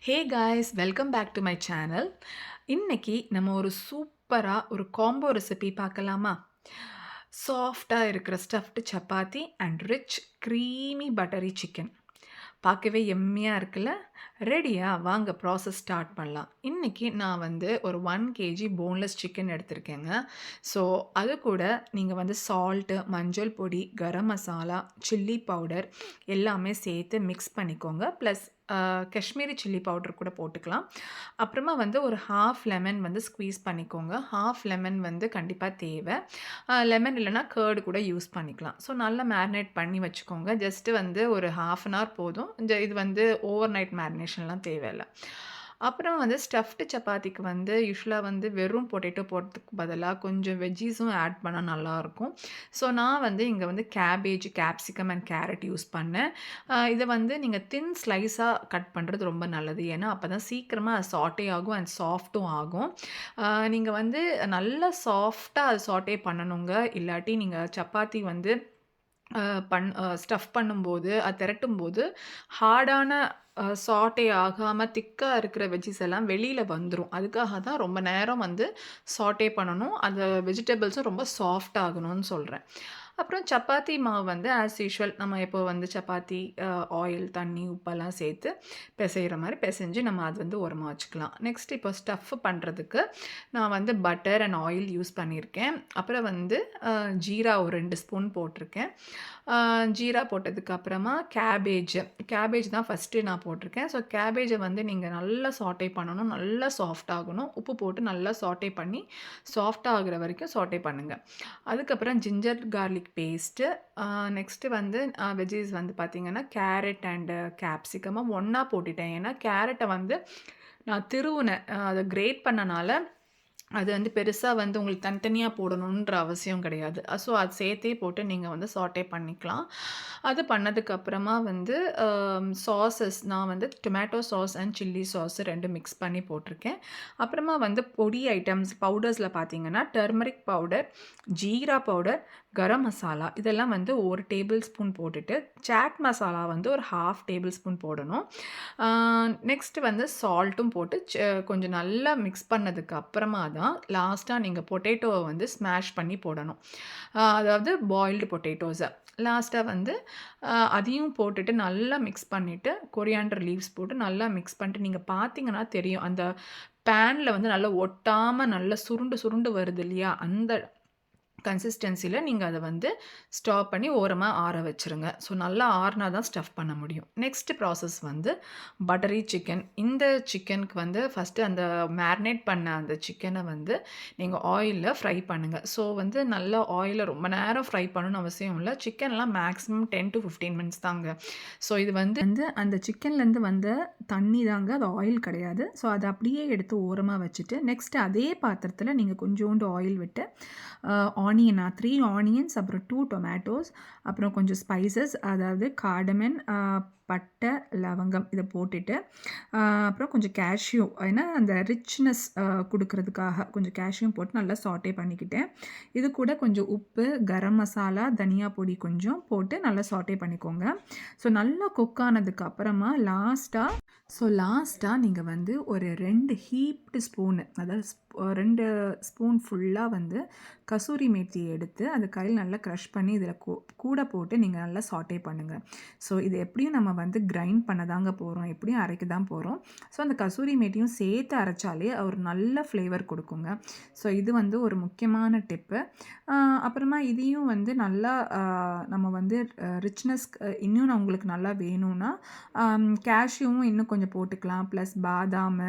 Hey guys welcome back to my channel. இன்னைக்கு நம்ம ஒரு சூப்பராக ஒரு காம்போ ரெசிபி பார்க்கலாமா? சாஃப்டாக இருக்கிற stuffed chapati and rich creamy buttery chicken. பார்க்கவே எம்மியாக இருக்குல்ல? ரெடியா? வாங்க ப்ராசஸ் ஸ்டார்ட் பண்ணலாம். இன்றைக்கி நான் வந்து ஒரு 1 கேஜி போன்லெஸ் சிக்கன் எடுத்திருக்கேங்க. ஸோ அது கூட நீங்கள் வந்து சால்ட்டு, மஞ்சள் பொடி, கரம் மசாலா, சில்லி பவுடர் எல்லாமே சேர்த்து மிக்ஸ் பண்ணிக்கோங்க. ப்ளஸ் காஷ்மீரி சில்லி பவுடர் கூட போட்டுக்கலாம். அப்புறமா வந்து ஒரு ஹாஃப் லெமன் வந்து ஸ்க்வீஸ் பண்ணிக்கோங்க. ஹாஃப் லெமன் வந்து கண்டிப்பாக தேவை. லெமன் இல்லைனா கர்டு கூட யூஸ் பண்ணிக்கலாம். ஸோ நல்லா மேரினேட் பண்ணி வச்சுக்கோங்க. ஜஸ்ட்டு வந்து ஒரு ஹாஃப் அன் ஹவர் போதும். இது வந்து ஓவர் நைட் மேரினேஷன்லாம் தேவையில்ல. அப்புறம் வந்து ஸ்டஃப்டு சப்பாத்திக்கு வந்து யூஷுவலாக வந்து வெறும் பொட்டேட்டோ போடுறதுக்கு பதிலாக கொஞ்சம் வெஜ்ஜீஸும் ஆட் பண்ணால் நல்லாயிருக்கும். ஸோ நான் வந்து இங்கே வந்து cabbage, capsicum and carrot use பண்ணேன். இதை வந்து நீங்கள் தின் ஸ்லைஸாக கட் பண்ணுறது ரொம்ப நல்லது. ஏன்னா அப்போ தான் சீக்கிரமாக அது சாட்டே ஆகும் அண்ட் சாஃப்ட்டும் ஆகும். நீங்கள் வந்து நல்லா சாஃப்டாக அது சாட்டே பண்ணணுங்க. இல்லாட்டி நீங்கள் சப்பாத்தி வந்து ஸ்டஃப் பண்ணும்போது, அது திரட்டும்போது ஹார்டான சாட்டே ஆகாம திக்கா இருக்கிற வெஜ்ஜீஸ் எல்லாம் வெளியில வந்துரும். அதுக்காக தான் ரொம்ப நேரம் வந்து சாட்டே பண்ணணும். அந்த வெஜிடபிள்ஸும் ரொம்ப சாஃப்ட் ஆகணும்னு சொல்றேன். அப்புறம் சப்பாத்தி மாவு வந்து ஆஸ் யூசுவல் நம்ம எப்போ வந்து சப்பாத்தி ஆயில், தண்ணி, உப்பெல்லாம் சேர்த்து பிசையிற மாரி பிசைஞ்சு நம்ம அது வந்து ஓரமா வச்சுக்கலாம். நெக்ஸ்ட் இப்போ ஸ்டஃப் பண்ணுறதுக்கு நான் வந்து பட்டர் அண்ட் ஆயில் யூஸ் பண்ணியிருக்கேன். அப்புறம் வந்து ஜீரா ஒரு 2 ஸ்பூன் போட்டிருக்கேன். ஜீரா போட்டதுக்கு அப்புறமா கேபேஜ் தான் ஃபஸ்ட்டு நான் போட்டிருக்கேன். ஸோ கேபேஜை வந்து நீங்கள் நல்லா சாட்டே பண்ணணும். நல்லா சாஃப்ட் ஆகணும். உப்பு போட்டு நல்லா சாட்டே பண்ணி சாஃப்ட் ஆகுற வரைக்கும் சாட்டே பண்ணுங்கள். அதுக்கப்புறம் ஜிஞ்சர் கார்லிக் பேஸ்ட்டு, நெக்ஸ்ட்டு வந்து வெஜ்ஜீஸ் வந்து பார்த்திங்கன்னா கேரட் அண்டு கேப்சிகமாக ஒன்றா போட்டுட்டேன். ஏன்னா கேரட்டை வந்து நான் திருவுனேன். அதை கிரேட் பண்ணனால அது வந்து பெருசா வந்து உங்களுக்கு தனித்தனியா போடணுன்ற அவசியம் கிடையாது. ஸோ அது சேர்த்தே போட்டு நீங்க வந்து சாட்டே பண்ணிக்கலாம். அது பண்ணதுக்கப்புறமா வந்து சாஸஸ் நான் வந்து tomato sauce and chilli sauce 2 mix பண்ணி போட்டிருக்கேன். அப்புறமா வந்து பொடி ஐட்டம்ஸ் பவுடர்ஸில் பார்த்தீங்கன்னா, turmeric powder, jeera powder, garam masala இதெல்லாம் வந்து 1 டேபிள் ஸ்பூன் போட்டுட்டு, சாட் மசாலா வந்து ஒரு 1/2 டேபிள் ஸ்பூன் போடணும். நெக்ஸ்ட்டு வந்து சால்ட்டும் போட்டு கொஞ்சம் நல்லா மிக்ஸ் பண்ணதுக்கு அப்புறமா தான் லாஸ்ட்டாக நீங்கள் பொட்டேட்டோவை வந்து ஸ்மாஷ் பண்ணி போடணும். அதாவது பாயில்டு பொட்டேட்டோஸை லாஸ்ட்டாக வந்து அதையும் போட்டுட்டு நல்லா மிக்ஸ் பண்ணிவிட்டு கொரியாண்டர் லீவ்ஸ் போட்டு நல்லா மிக்ஸ் பண்ணிட்டு நீங்கள் பார்த்தீங்கன்னா தெரியும். அந்த பேனில் வந்து நல்லா ஒட்டாமல் நல்லா சுருண்டு சுருண்டு வருது இல்லையா? அந்த கன்சிஸ்டன்சியில் நீங்கள் அதை வந்து ஸ்டாப் பண்ணி ஓரமாக ஆற வச்சுருங்க. ஸோ நல்லா ஆறினா தான் ஸ்டஃப் பண்ண முடியும். நெக்ஸ்ட் ப்ராசஸ் வந்து பட்டரி சிக்கன். இந்த சிக்கனுக்கு வந்து ஃபஸ்ட்டு அந்த மேரினேட் பண்ண அந்த சிக்கனை வந்து நீங்கள் ஆயிலில் ஃப்ரை பண்ணுங்கள். ஸோ வந்து நல்லா ஆயிலில் ரொம்ப நேரம் ஃப்ரை பண்ணணும்னு அவசியம் இல்லை. சிக்கன்லாம் மேக்ஸிமம் 10 to 15 மினிட்ஸ் தாங்க. ஸோ இது வந்து அந்த சிக்கன்லேருந்து வந்த தண்ணி தாங்க, அது ஆயில் கிடையாது. ஸோ அதை அப்படியே எடுத்து ஓரமாக வச்சுட்டு நெக்ஸ்ட்டு அதே பாத்திரத்தில் நீங்கள் கொஞ்சோண்டு ஆயில் விட்டு ஆனியனா 3 ஆனியன்ஸ், அப்புறம் 2 டொமேட்டோஸ், அப்புறம் கொஞ்சம் ஸ்பைசஸ் அதாவது கார்டமன், பட்டை, லவங்கம் இதை போட்டுட்டு அப்புறம் கொஞ்சம் கேஷ்யூ ஏன்னா அந்த ரிச்னஸ் கொடுக்கறதுக்காக கொஞ்சம் கேஷ்யூ போட்டு நல்லா சாட்டே பண்ணிக்கிட்டேன். இது கூட கொஞ்சம் உப்பு, கரம் மசாலா, தனியா பொடி கொஞ்சம் போட்டு நல்லா சாட்டே பண்ணிக்கோங்க. ஸோ நல்லா குக் ஆனதுக்கு அப்புறமா லாஸ்ட்டாக நீங்கள் வந்து ஒரு 2 ஹீப்டு ஸ்பூனு அதாவது 2 ஸ்பூன் ஃபுல்லாக வந்து கசூரி மேத்தி எடுத்து அது கையில் நல்லா க்ரஷ் பண்ணி இதில் கூட போட்டு நீங்கள் நல்லா சாட்டே பண்ணுங்கள். ஸோ இது எப்படியும் நம்ம வந்து கிரைண்ட் பண்ண தாங்க போகிறோம், எப்படியும் அரைக்க தான் போகிறோம். ஸோ அந்த கசூரி மேத்தியும் சேர்த்து அரைச்சாலே ஒரு நல்ல ஃப்ளேவர் கொடுக்குங்க. ஸோ இது வந்து ஒரு முக்கியமான டிப்பு. அப்புறமா இதையும் வந்து நல்லா நம்ம வந்து ரிச்னஸ் இன்னும் உங்களுக்கு நல்லா வேணும்னா கேஷ்யூவும் இன்னும் கொஞ்சம் போட்டுக்கலாம். ப்ளஸ் பாதாம்,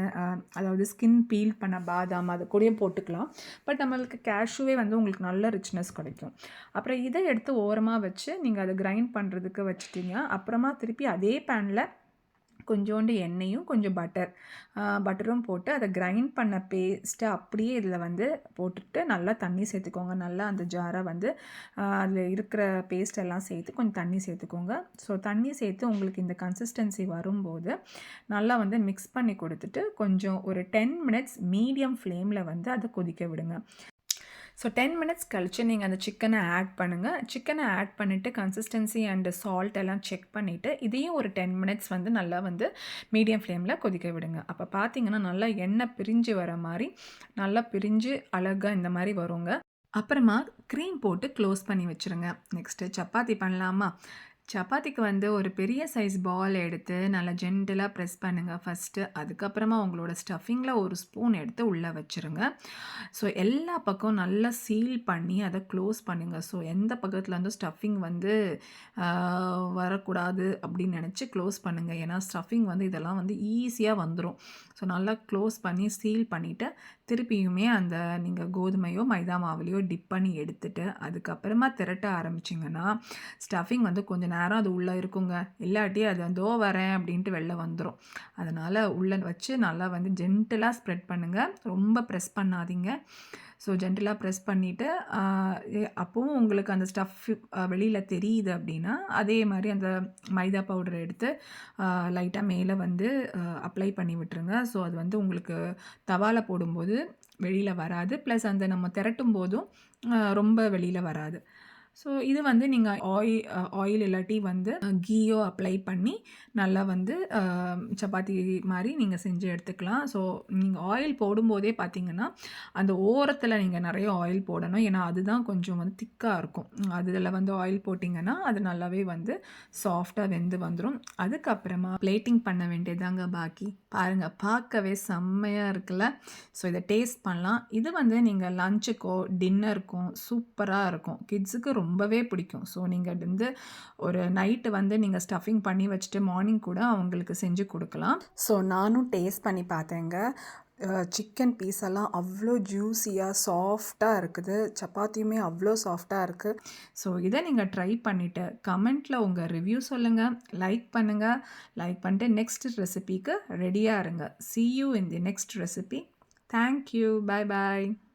அதாவது ஸ்கின் பீல் பண்ண பாதாம் அது கூடயும் போட்டுக்கலாம். பட் நம்மளுக்கு கேஷ்யூவே வந்து உங்களுக்கு நல்ல ரிச்னஸ் கிடைக்கும். அப்புறம் இதை எடுத்து ஓரமாக வச்சு நீங்கள் அதை கிரைண்ட் பண்ணுறதுக்கு வச்சுட்டிங்க. அப்புறமா திருப்பி அதே பேனில் கொஞ்சோண்டு எண்ணெயும் கொஞ்சம் பட்டரும் போட்டு அதை கிரைண்ட் பண்ண பேஸ்ட்டை அப்படியே இதில் வந்து போட்டுட்டு நல்லா தண்ணி சேர்த்துக்கோங்க. நல்லா அந்த ஜாரை வந்து அதில் இருக்கிற பேஸ்ட் எல்லாம் சேர்த்து கொஞ்சம் தண்ணி சேர்த்துக்கோங்க. ஸோ தண்ணி சேர்த்து உங்களுக்கு இந்த கன்சிஸ்டன்சி வரும்போது நல்லா வந்து மிக்ஸ் பண்ணி கொடுத்துட்டு கொஞ்சம் ஒரு 10 மினிட்ஸ் மீடியம் ஃப்ளேமில் வந்து அதை கொதிக்க விடுங்க. ஸோ 10 மினிட்ஸ் கழிச்சு நீங்க அந்த சிக்கன ஆட் பண்ணுங்க. சிக்கன ஆட் பண்ணிட்டு கன்சிஸ்டன்சி அண்ட் சால்ட் எல்லாம் செக் பண்ணிட்டு, இதையும் ஒரு 10 மினிட்ஸ் வந்து நல்லா வந்து மீடியம் ஃப்ளேம்ல கொதிக்க விடுங்க. அப்ப பார்த்தீங்கன்னா, நல்லா எண்ணெய் பிரிஞ்சு வர மாரி, நல்லா பிரிஞ்சு அழகா இந்த மாரி வருங்க. அப்புறமா க்ரீம் போட்டு க்ளோஸ் பண்ணி வச்சுருங்க. நெக்ஸ்ட்டு சப்பாத்தி பண்ணலாமா? சப்பாத்திக்கு வந்து ஒரு பெரிய சைஸ் பால் எடுத்து நல்லா ஜென்டிலா ப்ரெஸ் பண்ணுங்க ஃபர்ஸ்ட்டு. அதுக்கப்புறமா உங்களோட ஸ்டஃபிங்கில ஒரு ஸ்பூன் எடுத்து உள்ள வச்சுருங்க. ஸோ எல்லா பக்கம் நல்லா சீல் பண்ணி அத க்ளோஸ் பண்ணுங்க. ஸோ எந்த பக்கத்துல இருந்தும் ஸ்டஃபிங் வந்து ஆ வரக்கூடாது அப்படின்னு நெனச்சு க்ளோஸ் பண்ணுங்க. ஏன்னா ஸ்டஃபிங் வந்து இதெல்லாம் வந்து ஈஸியா வந்துரும். ஸோ நல்லா க்ளோஸ் பண்ணி சீல் பண்ணிட்டு, திருப்பியுமே அந்த நீங்க கோதுமையோ, மைதா மாவுலயோ டிப் பண்ணி எடுத்துட்டு, அதுக்கப்புறமா திரட்ட ஆரம்பிச்சீங்கன்னா, ஸ்டஃபிங் வந்து கொஞ்ச நேரம் அது உள்ள இருக்குங்க. இல்லாட்டி அது "இதோ வரேன்" அப்படின்ட்டு வெளில வந்துரும். அதனால உள்ள வச்சு நல்லா வந்து ஜென்டிலா ஸ்ப்ரெட் பண்ணுங்க. ரொம்ப ப்ரெஸ் பண்ணாதீங்க. ஸோ ஜென்டிலா ப்ரெஸ் பண்ணிட்டு, ஆ அப்பவும் உங்களுக்கு அந்த ஸ்டஃப் வெளியில தெரியுது அப்படின்னா, அதே மாரி அந்த மைதா பவுடர் எடுத்து லைட்டா மேல வந்து அப்ளை பண்ணி விட்டுருங்க. ஸோ அது வந்து உங்களுக்கு தவால போடும்போது வெளியில வராது. ப்ளஸ் அந்த நம்ம திரட்டும்போதும் ரொம்ப வெளியில வராது. ஸோ இது வந்து நீங்க ஆயில் இல்லாட்டி வந்து கீயோ அப்ளை பண்ணி நல்லா வந்து சப்பாத்தி மாரி நீங்க செஞ்சு எடுத்துக்கலாம். ஸோ நீங்க ஆயில் போடும்போதே பார்த்தீங்கன்னா, அந்த ஓரத்தில நீங்க நெறைய ஆயில் போடணும். ஏன்னா, அதுதான் கொஞ்சம் வந்து திக்கா இருக்கும். அதில வந்து ஆயில் போட்டிங்கன்னா, அது நல்லாவே வந்து சாஃப்ட்டா வெந்து வந்துரும். அதுக்கப்புறமா பிளேட்டிங் பண்ண வேண்டியதுதாங்க பாக்கி. பாருங்க பார்க்கவே செம்மையா இருக்குல்ல. ஸோ இத டேஸ்ட் பண்ணலாம். இது வந்து நீங்க லஞ்சுக்கோ, டின்னருக்கும் சூப்பரா இருக்கும். கிட்ஸுக்கு ரொம்பவே பிடிக்கும். ஸோ நீங்க வந்து ஒரு நைட்டு வந்து நீங்க ஸ்டஃபிங் பண்ணி வச்சுட்டு மார்னிங் கூட அவங்களுக்கு செஞ்சு குடுக்கலாம். ஸோ நானும் டேஸ்ட் பண்ணி பார்த்தேங்க. சிக்கன் பீஸ் எல்லாம் அவ்ளோ ஜூஸியா, சாஃப்ட்டா இருக்குது. சப்பாத்தியுமே அவ்ளோ சாஃப்ட்டா இருக்கு. ஸோ இத நீங்க ட்ரை பண்ணிட்டு கமெண்ட்ல உங்க ரிவ்யூ சொல்லுங்க. லைக் பண்ணுங்க. லைக் பண்ணிட்டு நெக்ஸ்ட் ரெசிபிக்கு ரெடியா இருங்க. See you in the next recipe. Thank you. Bye bye.